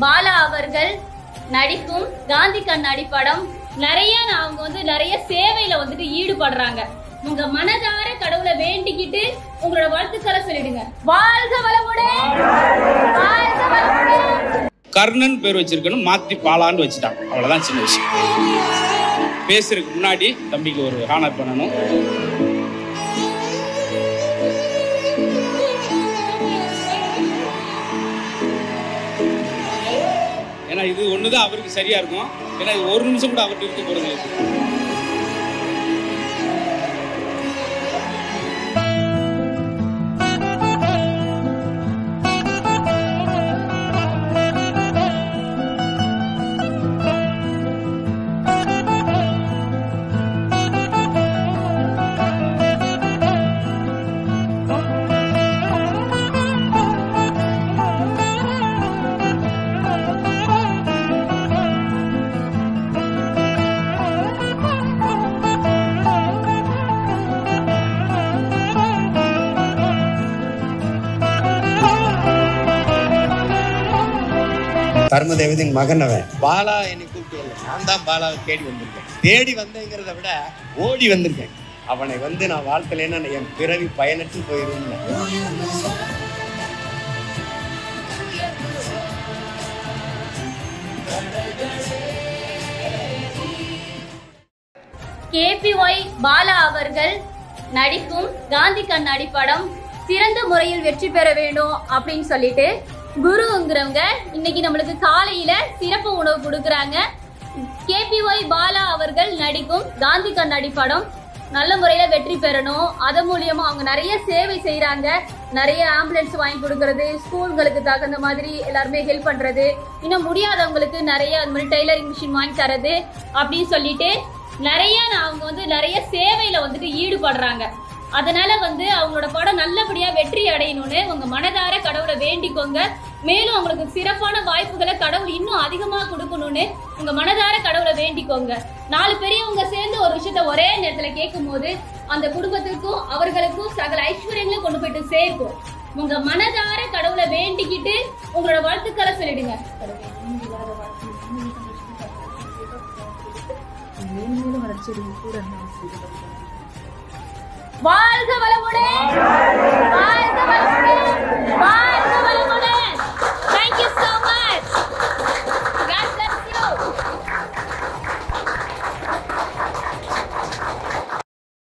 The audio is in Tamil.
பாலா அவர்கள் நடிக்கும் காந்தி கண்ணாடி படம் அவங்க நிறைய சேவையில ஈடுபடுறாங்க. உங்க மனதார கடவுளை வேண்டிக்கிட்டு உங்களோட வாழ்த்துக்களை சொல்லிடுங்க. வாழ்க வளமுடன். வாழ்க வளமுடன். கர்ணன் பேர் வச்சிருக்கணும், மாத்தி பாலான்னு வச்சுட்டாங்க. அவ்வளவுதான் சின்ன விஷயம். பேசுறதுக்கு முன்னாடி தம்பிக்கு ஒரு ஹானர் பண்ணணும். ஏன்னா இது ஒண்ணுதான் அவருக்கு சரியா இருக்கும். ஏன்னா ஒரு நிமிஷம் கூட அவர்கிட்ட இருக்க போறது. தர்மதேவதின் மகன் அவன். பாலா என்னை கூப்பிட்டு வரல, நான் தான் பாலாவை தேடி வந்திருக்கேன். தேடி வந்தேங்கிறத விட ஓடி வந்திருக்கேன். அவனை நான் வாழ்க்கையில என் பிறவி பயனற்று போயிருந்தேன். KPY பாலா அவர்கள் நடிக்கும் காந்தி கண்ணாடி படம் சிறந்த முறையில் வெற்றி பெற வேண்டும் அப்படின்னு சொல்லிட்டு குருங்கிறவங்க இன்னைக்கு நம்மளுக்கு காலையில சிறப்பு உணவு கொடுக்கறாங்க. KPY பாலா அவர்கள் நடிக்கும் காந்தி கண்ணாடி படம் நல்ல முறையில வெற்றி பெறணும். அதன் மூலியமா அவங்க நிறைய சேவை செய்யறாங்க. நிறைய ஆம்புலன்ஸ் வாங்கி கொடுக்கறது, ஸ்கூல்களுக்கு தகுந்த மாதிரி எல்லாருமே ஹெல்ப் பண்றது, இன்னும் முடியாதவங்களுக்கு நிறைய அந்த மாதிரி டெய்லரிங் மிஷின் வாங்கி தரது அப்படின்னு சொல்லிட்டு அவங்க நிறைய சேவையில ஈடுபடுறாங்க. அதனால அவங்களோட படம் நல்லபடியா வெற்றி அடையணும்னு உங்க மனதார கடவுளை வேண்டிக்கோங்க. மேலும் அவங்களுக்கு சிறப்பான வாய்ப்புகளை கடவுள் இன்னும் அதிகமா கொடுக்கணும்னு உங்க மனதார கடவுளை வேண்டிக்கோங்க. 4 பெரியவங்க சேர்ந்து ஒரு விஷயத்த ஒரே நேரத்துல கேட்கும் போது அந்த குடும்பத்திற்கும் அவர்களுக்கும் சகல ஐஸ்வர்யங்களும் கொண்டு போயிட்டு சேர்க்கும். உங்க மனதார கடவுளை வேண்டிக்கிட்டு உங்களோட வாழ்த்துக்களை சொல்லிடுங்க. வாழ்க வளமுடன்.